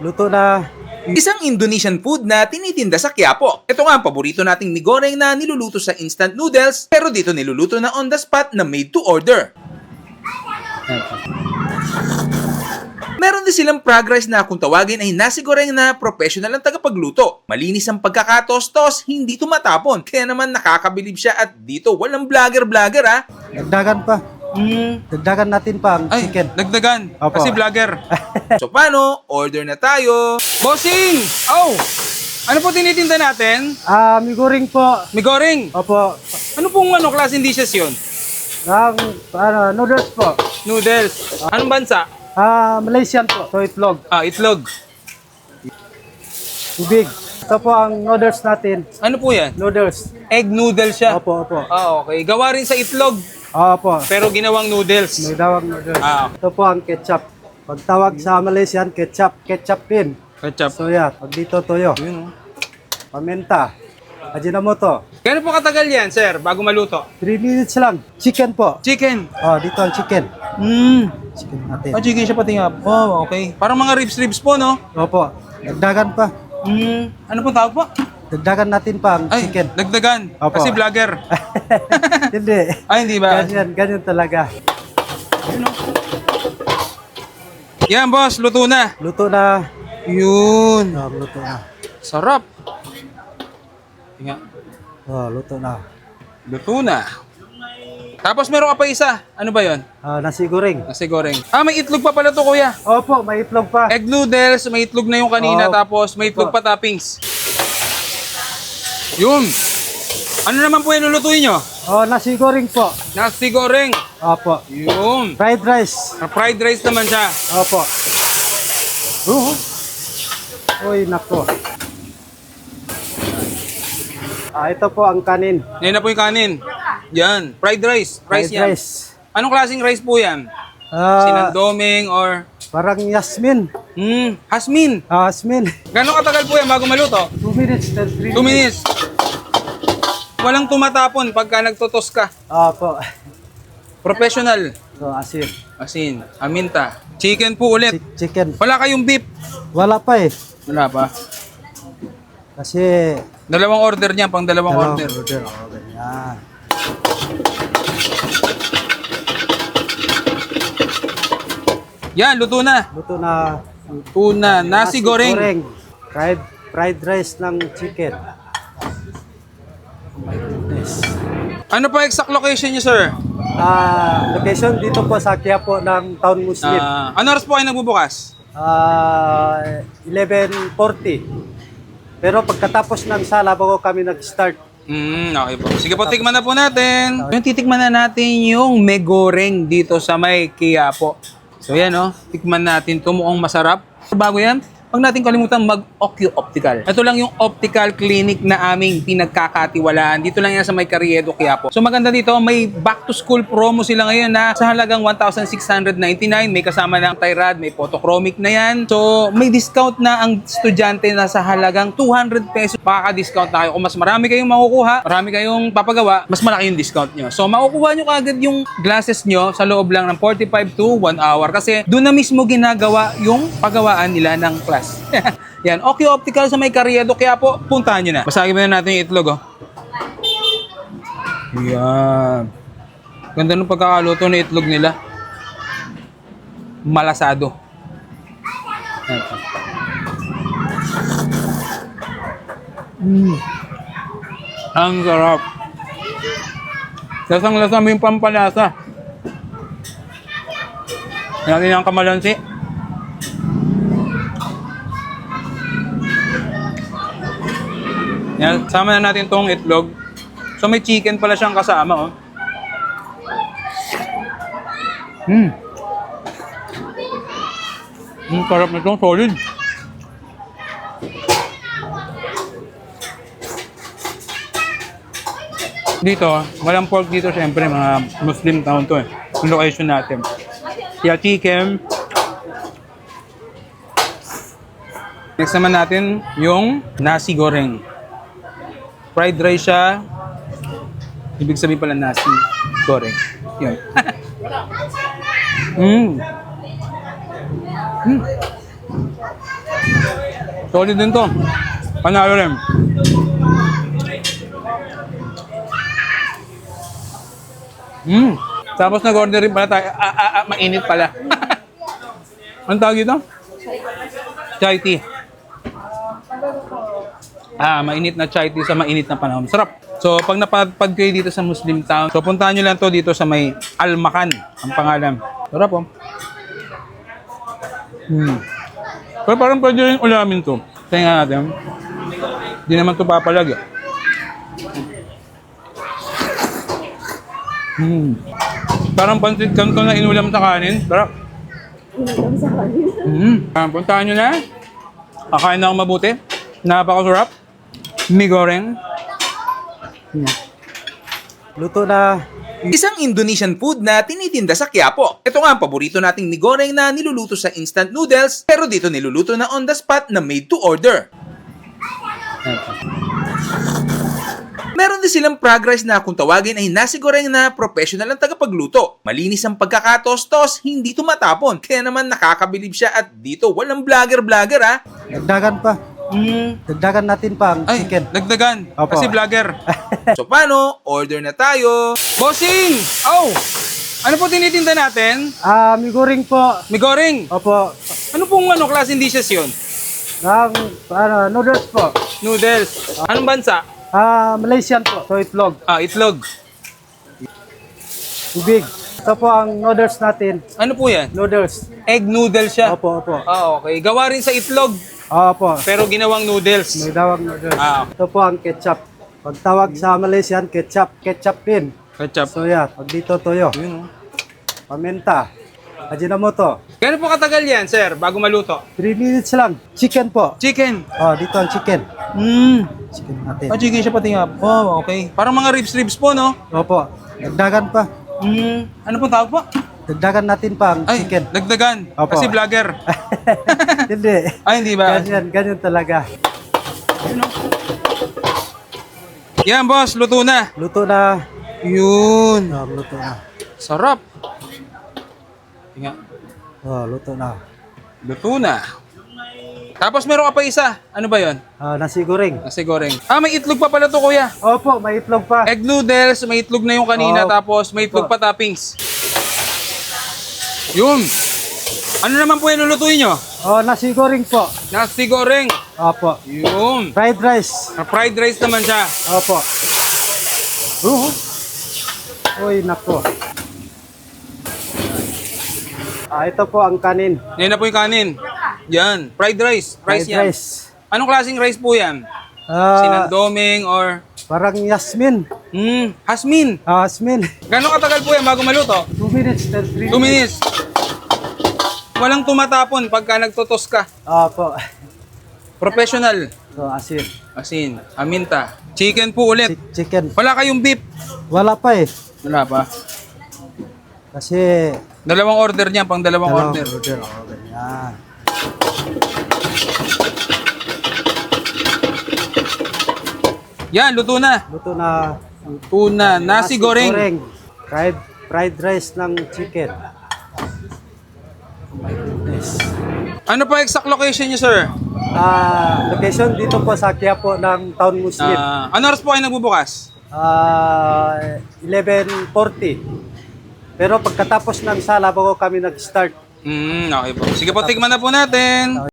Luto na. Isang Indonesian food na tinitinda sa Quiapo. Ito nga ang paborito nating mie goreng na niluluto sa instant noodles, pero dito niluluto na on the spot na made to order. Meron din silang fried rice na kung tawagin ay nasi goreng na professional ang tagapagluto. Malinis ang pagkakatos-tos, hindi tumatapon. Kaya naman nakakabilib siya at dito walang vlogger-vlogger ha. Dagdagan pa. Dagdagan natin pa ang Ay, chicken. dagdagan. Opo. Kasi vlogger. So paano? Order na tayo. Bossing! Oh! Ano po tinitinda natin? Mie goreng po. Mie goreng. Opo. Ano pong klaseng dishes yun? Noodles po. Noodles. Anong bansa? Malaysian po. So itlog. Itlog. Tubig. Ito po ang noodles natin. Ano po yan? Noodles. Egg noodles siya. Opo, opo. Okay. Gawa rin sa itlog, Opo. pero ginawang noodles. May dawang noodles. Ah. Ito po ang ketchup. Pag tawag sa Malaysian, ketchup. Ketchup pin. Ketchup. So yan. Pag dito toyo. Yun, oh. Paminta. Ajinomoto. Gano'n po katagal yan, sir, bago maluto? 3 minutes lang. Chicken po. Chicken. Dito ang chicken. Chicken natin. Chicken siya pati nga. Oh, okay. Parang mga ribs po, no? Opo. Dagdagan pa. Ano pong tawag po? Dagdagan natin pa ang Ay, chicken. dagdagan. Opo. Kasi vlogger. Hindi. Ay, hindi ba? Ganyan talaga. Yan, boss. Luto na. Luto na. Yun. Luto na. Sarap. Tinga. Luto na. Luto na. Tapos meron ka pa isa. Ano ba yon? Nasi goreng. Nasi goreng. May itlog pa pala to, kuya. Opo, may itlog pa. Egg noodles, may itlog na yung kanina, Oh. tapos may itlog pa toppings. Yun. Ano naman po yung lulutuin nyo? Nasi goreng po. Nasi goreng. Opo. Yun. Fried rice. Fried rice naman siya. Opo. Uy, nako. Ito po ang kanin. Yan na po yung kanin. Yan. Fried rice. Rice Fried yan. rice. Anong klaseng rice po yan? Sinandoming or... Parang yasmin. Hasmin. Yasmin. Gano'ng katagal po yan bago maluto? 2 minutes, then 3 2 minutes. Walang tumatapon pagka nagtotos ka. Opo. Professional. So, asin. Asin. Aminta. Chicken po ulit. Chicken. Wala kayong beef. Wala pa eh. Wala pa. Kasi... Dalawang order niya, pang dalawang order. Ganyan. Yan, luto na. Luto na. Tuna, nasi goreng. Fried rice ng chicken. Oh my goodness. Ano pa exact location niyo, sir? Location dito po sa Quiapo ng Town Muslim. Ano oras po kayo nagbubukas? 11:40. Pero pagkatapos ng sala, bago kami nag-start. Okay po. Sige po, tikman na po natin. Yung titikman na natin yung mie goreng dito sa may Quiapo. So yan tikman natin. Ito mukhang masarap. Bago yan, huwag natin kalimutan mag-Ocu Optical. Ito lang yung optical clinic na aming pinagkakatiwalaan. Dito lang yan sa may Carriedo, Quiapo. So maganda dito, may back to school promo sila ngayon na sa halagang 1,699. May kasama ng Tyrad, may photochromic na yan. So may discount na ang estudyante na sa halagang 200 pesos. Makaka-discount na kayo. Kung mas marami kayong makukuha, marami kayong papagawa, mas malaki yung discount nyo. So makukuha nyo kagad yung glasses nyo sa loob lang ng 45 to 1 hour. Kasi doon na mismo ginagawa yung paggawaan nila ng class. Yan, Ocu Optical sa may Carriedo, kaya po, puntahan nyo na. Basagin muna natin yung itlog, Yan. Ganda ng pagkakaluto ng itlog nila. Malasado. Ang sarap. Lasang-lasa mo yung pampalasa. Natin ang kamalansi. Yan, sama na natin tong itlog. So may chicken pala siyang kasama, Sarap nitong solid. Dito, walang pork dito syempre, mga Muslim town to yung location natin. Kaya chicken. Next naman natin yung nasi goreng. Fried rice siya. Ibig sabihin pala nasi goreng. Yun. Solid din to. Panalo rin. Tapos nag-order rin pala tayo. Mainit pala. Anong tawag dito? Chai tea. Mainit na chai tea sa mainit na panahon. Sarap. So, pag napadpad kayo dito sa Muslim Town, so puntahan nyo lang to dito sa may Al-Makan, ang pangalan. Sarap, oh. Pero parang pwede rin ulamin to. Tingnan natin. Hindi naman to papalag, eh. Parang pansit kanto na inulam sa kanin. Sarap. Inulam sa kanin? Puntahan nyo na. Kakain na ako mabuti. Napakasarap. Mi goreng. Luto na. Isang Indonesian food na tinitinda sa Quiapo. Ito nga ang paborito nating mi goreng na niluluto sa instant noodles, pero dito niluluto na on the spot na made to order. Meron din silang progress na kung tawagin ay nasi goreng na professional ang tagapagluto. Malinis ang pagkakatostos, hindi tumatapon. Kaya naman nakakabilib siya at dito walang vlogger-vlogger ha. Dagdagan pa. Dagdagan natin pa ang Ay, chicken. dagdagan. Opo. Kasi vlogger. So paano? Order na tayo. Bossing! Oh! Ano po tinitinda natin? Mi goreng po. Mi goreng. Opo. Ano pong klaseng dishes yun? Noodles po. Noodles. Anong bansa? Malaysian po. So itlog. Itlog. Tubig. Ito po ang noodles natin. Ano po yan? Noodles. Egg noodles siya. Opo, opo. Okay. Gawa rin sa itlog, Opo. pero ginawang noodles. May dawag noodles. Ah. Ito po ang ketchup. Pag tawag sa Malaysian, ketchup. Ketchup din. Ketchup. Soya. Pag dito, toyo. Yun, oh. Paminta. Ajinomoto. Gano'n po katagal yan, sir, bago maluto? 3 minutes lang. Chicken po. Chicken. Dito ang chicken. Chicken natin. Chicken siya pati nga. Oh, okay. Parang mga ribs po, no? Opo. Dagdagan pa. Ano pong tawag po? Dagdagan natin pa ang Ay, chicken. dagdagan. Opo. Kasi vlogger. Hindi. Hindi ba? Ganyan talaga. Yan, boss. Luto na. Luto na. Yun. Luto na. Sarap. Tinga. Luto na. Luto na. Tapos meron ka pa isa. Ano ba yon? Nasi goreng. Nasi goreng. May itlog pa pala to, kuya. Opo, may itlog pa. Egg noodles, may itlog na yung kanina, Oh. tapos may itlog pa toppings. Yun. Ano naman po yung lulutuin nyo? Nasi goreng po. Nasi goreng. Opo. Yun. Fried rice. Fried rice naman siya. Opo. Uy, nako. Ito po ang kanin. Yan na po yung kanin. Yan. Fried rice. Fried Rice yan. rice. Anong klaseng rice po yan? Ah, Sinandoming or... parang yasmin. Hasmin. Yasmin. Gano'ng katagal po yan bago maluto? 2 minutes, then 3 2 minutes. Walang tumatapon pagka nagtotos ka. Opo. Professional. So, asin. Asin. Aminta. Chicken po ulit. Chicken. Wala kayong beef. Wala pa eh. Wala pa. Kasi... Dalawang order niya, pang dalawang order. Ganyan. Yan, luto na. Luto na. Luto na. Nasi goreng. Fried rice ng chicken. Oh my goodness. Ano pa exact location niyo, sir? Location dito po sa Quiapo ng Town Muslim. Ano oras po kayo nagbubukas? 11:40. Pero pagkatapos ng sala bago kami nag-start. Okay po. Sige po, tikman na po natin.